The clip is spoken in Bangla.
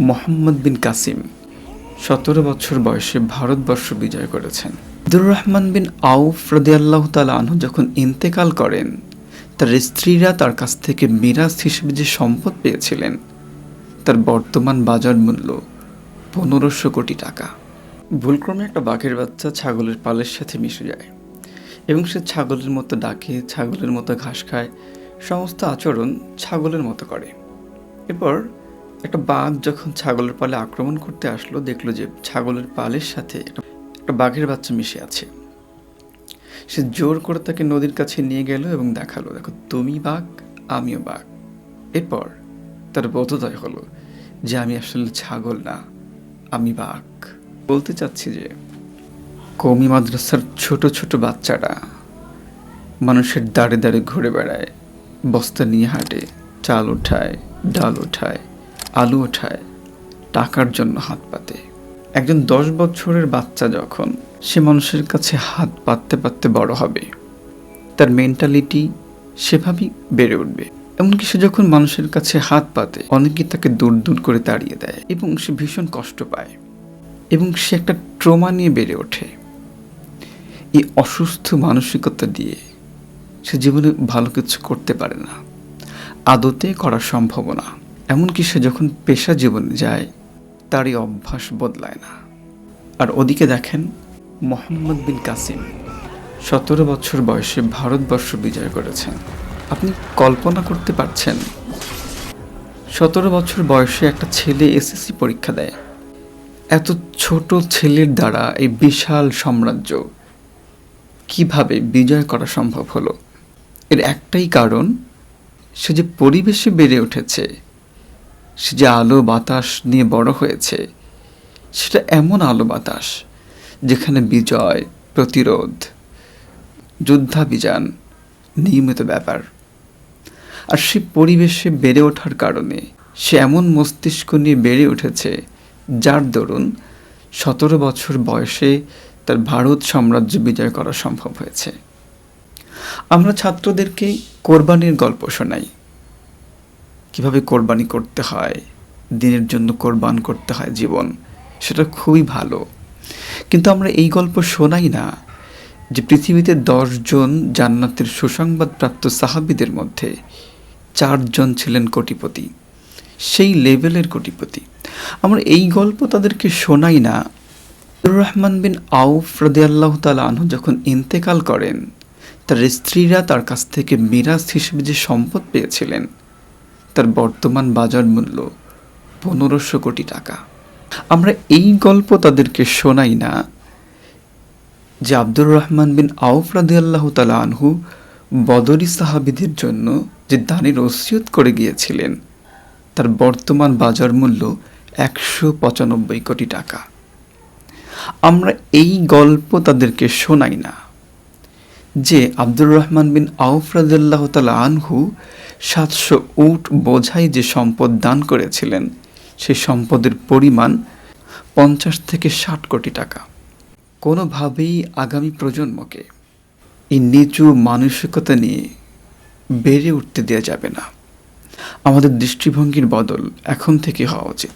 মোহাম্মদ বিন কাসিম ১৭ বছর বয়সে ভারতবর্ষ বিজয় করেছেন। আব্দুর রহমান বিন আউফ রাদিয়াল্লাহু তাআলা আনহু যখন ইন্তেকাল করেন, তার স্ত্রীরা তার কাছ থেকে মিরাস হিসেবে যে সম্পদ পেয়েছিলেন তার বর্তমান বাজার মূল্য ১৫০০ কোটি টাকা। ভুলক্রমে একটা বাঘের বাচ্চা ছাগলের পালের সাথে মিশে যায় এবং সে ছাগলের মতো ডাকে, ছাগলের মতো ঘাস খায়, সমস্ত আচরণ ছাগলের মতো করে। এরপর একটা বাঘ যখন ছাগলের পালে আক্রমণ করতে আসলো, দেখলো যে ছাগলের পালের সাথে একটা বাঘের বাচ্চা মিশে আছে। সে জোর করে তাকে নদীর কাছে নিয়ে গেল এবং দেখালো, দেখো তুমি বাঘ, আমিও বাঘ। এরপর তার বোধোদয় হলো যে আমি আসলে ছাগল না, আমি বাঘ। বলতে চাচ্ছি যে কওমি মাদ্রাসার ছোট ছোট বাচ্চারা মানুষের দাঁড়ে দাঁড়ে ঘুরে বেড়ায়, বস্তা নিয়ে হাঁটে, চাল ওঠায়, ডাল ওঠায়, আলু ওঠায়, টাকার জন্য হাত পাতে। একজন 10 বছরের বাচ্চা যখন সে মানুষের কাছে হাত পাততে পাততে বড় হবে, তার মেন্টালিটি সেভাবেই বেড়ে উঠবে। এমনকি সে যখন মানুষের কাছে হাত পাতে, অনেকেই তাকে দূর দূর করে তাড়িয়ে দেয় এবং সে ভীষণ কষ্ট পায় এবং সে একটা ট্রমা নিয়ে বেড়ে ওঠে। এই অসুস্থ মানসিকতা দিয়ে সে জীবনে ভালো কিছু করতে পারে না, আদতে করা সম্ভব না। এমনকি সে যখন পেশা জীবনে যায় তার এই অভ্যাস বদলায় না। আর ওদিকে দেখেন মোহাম্মদ বিন কাসিম ১৭ বছর বয়সে ভারতবর্ষ বিজয় করেছেন। আপনি কল্পনা করতে পারছেন ১৭ বছর বয়সে একটা ছেলে এসএসসি পরীক্ষা দেয়। এত ছোট ছেলের দ্বারা এই বিশাল সাম্রাজ্য কিভাবে বিজয় করা সম্ভব হলো? এর একটাই কারণ, সে যে পরিবেশে বেড়ে উঠেছে, সে যে আলো বাতাস নিয়ে বড় হয়েছে, সেটা এমন আলো বাতাস যেখানে বিজয়, প্রতিরোধ, যুদ্ধাভিযান নিয়মিত ব্যাপার। আর সে পরিবেশে বেড়ে ওঠার কারণে সে এমন মস্তিষ্ক নিয়ে বেড়ে উঠেছে যার দরুন ১৭ বছর বয়সে তার ভারত সাম্রাজ্য বিজয় করা সম্ভব হয়েছে। আমরা ছাত্রদেরকে কোরবানির গল্প শোনাই, কিভাবে কোরবানি করতে হয়, দিনের জন্য কোরবান করতে হয় জীবন, সেটা খুবই ভালো। কিন্তু আমরা এই গল্প শোনাই না যে পৃথিবীতে 10 জন জান্নাতের সুসংবাদপ্রাপ্ত সাহাবীদের মধ্যে 4 জন ছিলেন কোটিপতি, সেই লেভেলের কোটিপতি। আমরা এই গল্প তাদেরকে শোনাই না। আব্দুর রহমান বিন আউফ রাদিয়াল্লাহু তাআলা আনহু যখন ইন্তেকাল করেন, তার স্ত্রীরা তার কাছ থেকে মিরাস হিসেবে যে সম্পদ পেয়েছিলেন তার বর্তমান বাজার মূল্য ১৫০০ কোটি টাকা। আমরা এই গল্প তাদেরকে শোনাই না যে আব্দুর রহমান বিন আউফ রাদিয়াল্লাহু তাআলা আনহু বদরি সাহাবীদের জন্য যে দানের ওসিয়ত করে গিয়েছিলেন তার বর্তমান বাজার মূল্য ১৯৫ কোটি টাকা। আমরা এই গল্প তাদেরকে শোনাই না যে আব্দুর রহমান বিন আউফ রাদিয়াল্লাহু তাআলা আনহু ৭০০ উট বোঝাই যে সম্পদ দান করেছিলেন সেই সম্পদের পরিমাণ ৫০ থেকে ৬০ কোটি টাকা। কোনোভাবেই আগামী প্রজন্মকে এই নিচু মানসিকতা নিয়ে বেড়ে উঠতে দেওয়া যাবে না। আমাদের দৃষ্টিভঙ্গির বদল এখন থেকে হওয়া উচিত।